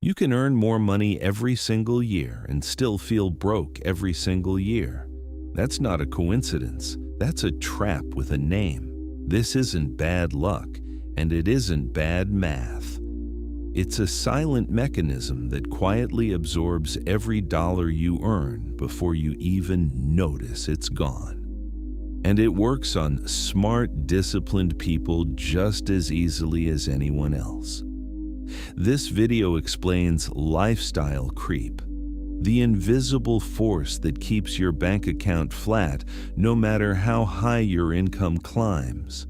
You can earn more money every single year and still feel broke every single year. That's not a coincidence. That's a trap with a name. This isn't bad luck, and it isn't bad math. It's a silent mechanism that quietly absorbs every dollar you earn before you even notice it's gone. And it works on smart, disciplined people just as easily as anyone else. This video explains lifestyle creep, the invisible force that keeps your bank account flat no matter how high your income climbs.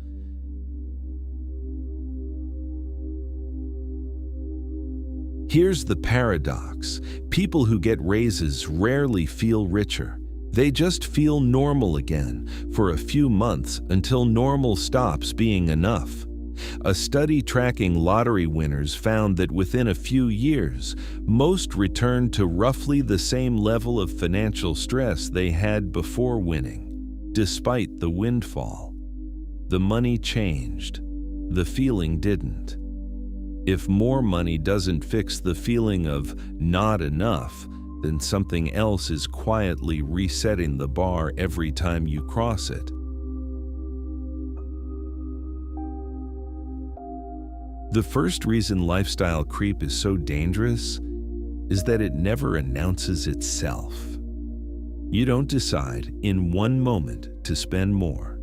Here's the paradox. People who get raises rarely feel richer. They just feel normal again for a few months until normal stops being enough. A study tracking lottery winners found that within a few years, most returned to roughly the same level of financial stress they had before winning, despite the windfall. The money changed. The feeling didn't. If more money doesn't fix the feeling of not enough, then something else is quietly resetting the bar every time you cross it. The first reason lifestyle creep is so dangerous is that it never announces itself. You don't decide in one moment to spend more.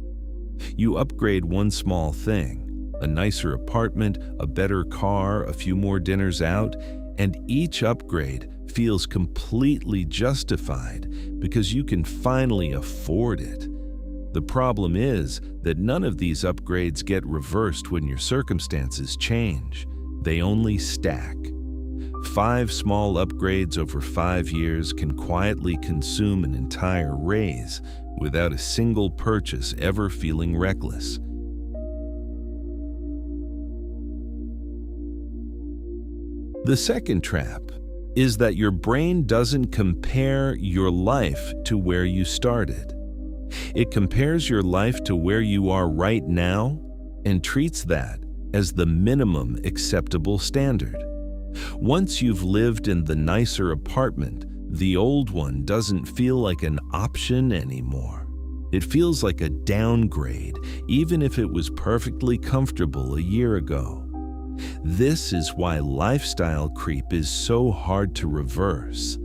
You upgrade one small thing, a nicer apartment, a better car, a few more dinners out, and each upgrade feels completely justified because you can finally afford it. The problem is that none of these upgrades get reversed when your circumstances change. They only stack. 5 small upgrades over 5 years can quietly consume an entire raise without a single purchase ever feeling reckless. The second trap is that your brain doesn't compare your life to where you started. It compares your life to where you are right now and treats that as the minimum acceptable standard. Once you've lived in the nicer apartment, the old one doesn't feel like an option anymore. It feels like a downgrade, even if it was perfectly comfortable a year ago. This is why lifestyle creep is so hard to reverse.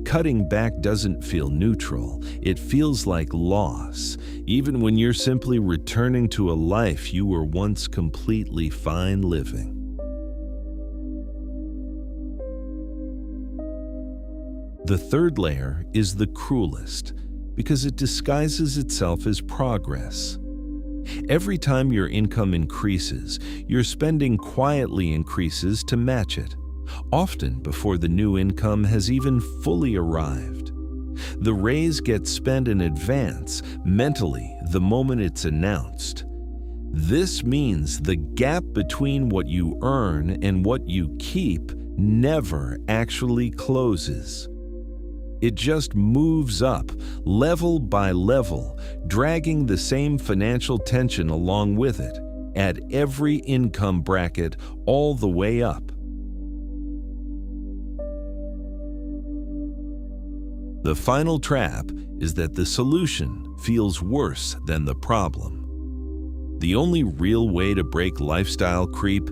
Cutting back doesn't feel neutral. It feels like loss, even when you're simply returning to a life you were once completely fine living. The third layer is the cruelest because it disguises itself as progress. Every time your income increases, your spending quietly increases to match it, often before the new income has even fully arrived. The raise gets spent in advance, mentally, the moment it's announced. This means the gap between what you earn and what you keep never actually closes. It just moves up, level by level, dragging the same financial tension along with it, at every income bracket all the way up. The final trap is that the solution feels worse than the problem. The only real way to break lifestyle creep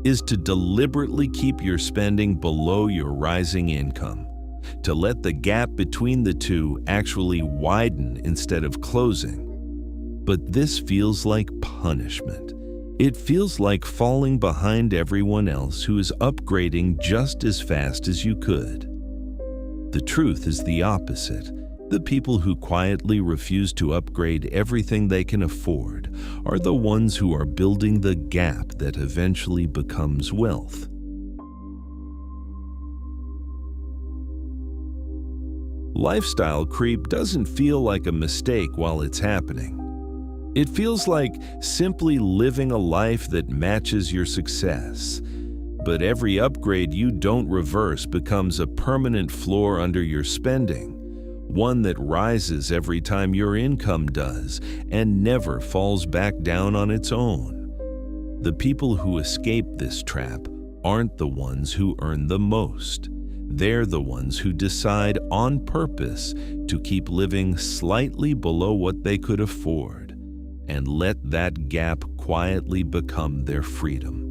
is to deliberately keep your spending below your rising income, to let the gap between the two actually widen instead of closing. But this feels like punishment. It feels like falling behind everyone else who is upgrading just as fast as you could. The truth is the opposite. The people who quietly refuse to upgrade everything they can afford are the ones who are building the gap that eventually becomes wealth. Lifestyle creep doesn't feel like a mistake while it's happening. It feels like simply living a life that matches your success. But every upgrade you don't reverse becomes a permanent floor under your spending, one that rises every time your income does and never falls back down on its own. The people who escape this trap aren't the ones who earn the most. They're the ones who decide on purpose to keep living slightly below what they could afford and let that gap quietly become their freedom.